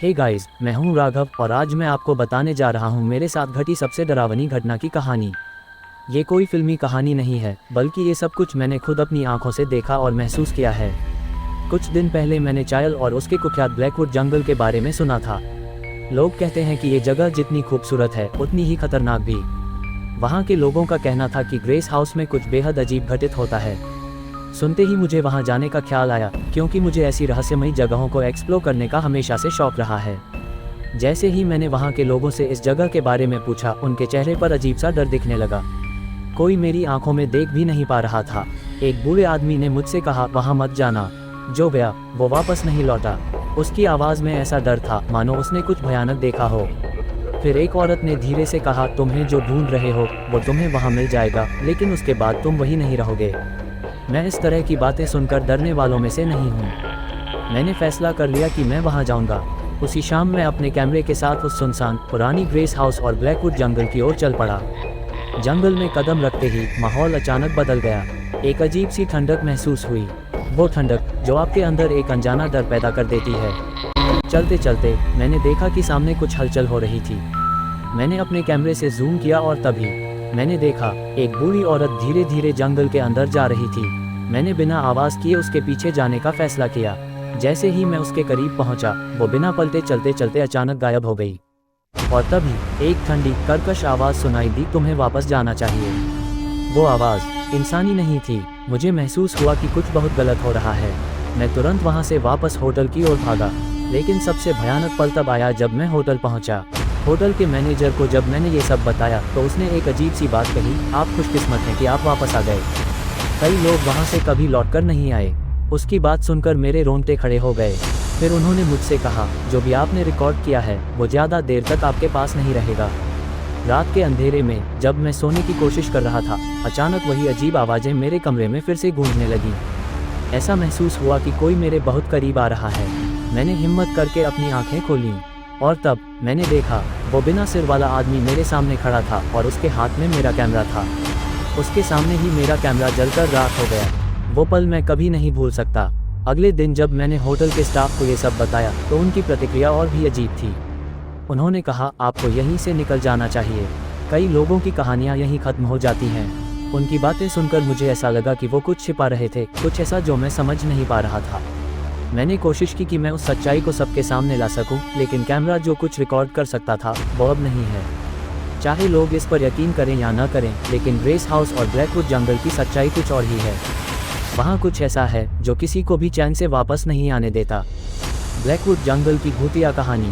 Hey guys, मैं हूं राघव और आज मैं आपको बताने जा रहा हूं मेरे साथ घटी सबसे डरावनी घटना की कहानी। ये कोई फिल्मी कहानी नहीं है, बल्कि ये सब कुछ मैंने खुद अपनी आंखों से देखा और महसूस किया है। कुछ दिन पहले मैंने चायल और उसके कुख्यात ब्लैकवुड जंगल के बारे में सुना था। लोग कहते हैं कि ये जगह जितनी खूबसूरत है उतनी ही खतरनाक भी। वहाँ के लोगों का कहना था कि ग्रेस हाउस में कुछ बेहद अजीब घटित होता है। सुनते ही मुझे वहां जाने का ख्याल आया, क्योंकि मुझे ऐसी रहस्यमयी जगहों को एक्सप्लोर करने का हमेशा से शौक रहा है। जैसे ही मैंने वहां के लोगों से इस जगह के बारे में पूछा, उनके चेहरे पर अजीब सा डर दिखने लगा। कोई मेरी आंखों में देख भी नहीं पा रहा था। एक बूढ़े आदमी ने मुझसे कहा, वहां मत जाना। जो गया वो वापस नहीं लौटा। उसकी आवाज़ में ऐसा डर था मानो उसने कुछ भयानक देखा हो। फिर एक औरत ने धीरे से कहा, तुम्हें जो ढूंढ रहे हो वो तुम्हें वहाँ मिल जाएगा, लेकिन उसके बाद तुम वही नहीं रहोगे। मैं इस तरह की बातें सुनकर डरने वालों में से नहीं हूँ। मैंने फैसला कर लिया कि मैं वहाँ जाऊँगा। उसी शाम मैं अपने कैमरे के साथ उस सुनसान पुरानी ग्रेस हाउस और ब्लैकवुड जंगल की ओर चल पड़ा। जंगल में कदम रखते ही माहौल अचानक बदल गया। एक अजीब सी ठंडक महसूस हुई, वो ठंडक जो आपके अंदर एक अनजाना डर पैदा कर देती है। चलते चलते मैंने देखा कि सामने कुछ हलचल हो रही थी। मैंने अपने कैमरे से जूम किया और तभी मैंने देखा एक बूढ़ी औरत धीरे धीरे जंगल के अंदर जा रही थी। मैंने बिना आवाज़ किए उसके पीछे जाने का फैसला किया। जैसे ही मैं उसके करीब पहुंचा, वो बिना पलटे चलते चलते अचानक गायब हो गई। और तभी एक ठंडी कर्कश आवाज़ सुनाई दी, तुम्हें वापस जाना चाहिए। वो आवाज़ इंसानी नहीं थी। मुझे महसूस हुआ कि कुछ बहुत गलत हो रहा है। मैं तुरंत वहाँ से वापस होटल की ओर भागा। लेकिन सबसे भयानक पल तब आया जब मैं होटल पहुँचा। होटल के मैनेजर को जब मैंने ये सब बताया तो उसने एक अजीब सी बात कही, आप खुशकिस्मत हैं कि आप वापस आ गए। कई लोग वहाँ से कभी लौटकर नहीं आए। उसकी बात सुनकर मेरे रोंगटे खड़े हो गए। फिर उन्होंने मुझसे कहा, जो भी आपने रिकॉर्ड किया है वो ज़्यादा देर तक आपके पास नहीं रहेगा। रात के अंधेरे में जब मैं सोने की कोशिश कर रहा था, अचानक वही अजीब आवाज़ें मेरे कमरे में फिर से गूंजने लगी। ऐसा महसूस हुआ कि कोई मेरे बहुत करीब आ रहा है। मैंने हिम्मत करके अपनी आंखें खोलीं और तब मैंने देखा वो बिना सिर वाला आदमी मेरे सामने खड़ा था और उसके हाथ में मेरा कैमरा था। उसके सामने ही मेरा कैमरा जलकर राख हो गया। वो पल मैं कभी नहीं भूल सकता। अगले दिन जब मैंने होटल के स्टाफ को ये सब बताया तो उनकी प्रतिक्रिया और भी अजीब थी। उन्होंने कहा, आपको यहीं से निकल जाना चाहिए। कई लोगों की कहानियाँ यहीं ख़त्म हो जाती हैं। उनकी बातें सुनकर मुझे ऐसा लगा कि वो कुछ छिपा रहे थे, कुछ ऐसा जो मैं समझ नहीं पा रहा था। मैंने कोशिश की कि मैं उस सच्चाई को सबके सामने ला सकूं, लेकिन कैमरा जो कुछ रिकॉर्ड कर सकता था वो अब नहीं है। चाहे लोग इस पर यकीन करें या ना करें, लेकिन ग्रेस हाउस और ब्लैकवुड जंगल की सच्चाई कुछ और ही है। वहाँ कुछ ऐसा है जो किसी को भी चैन से वापस नहीं आने देता। ब्लैकवुड जंगल की भूतिया कहानी।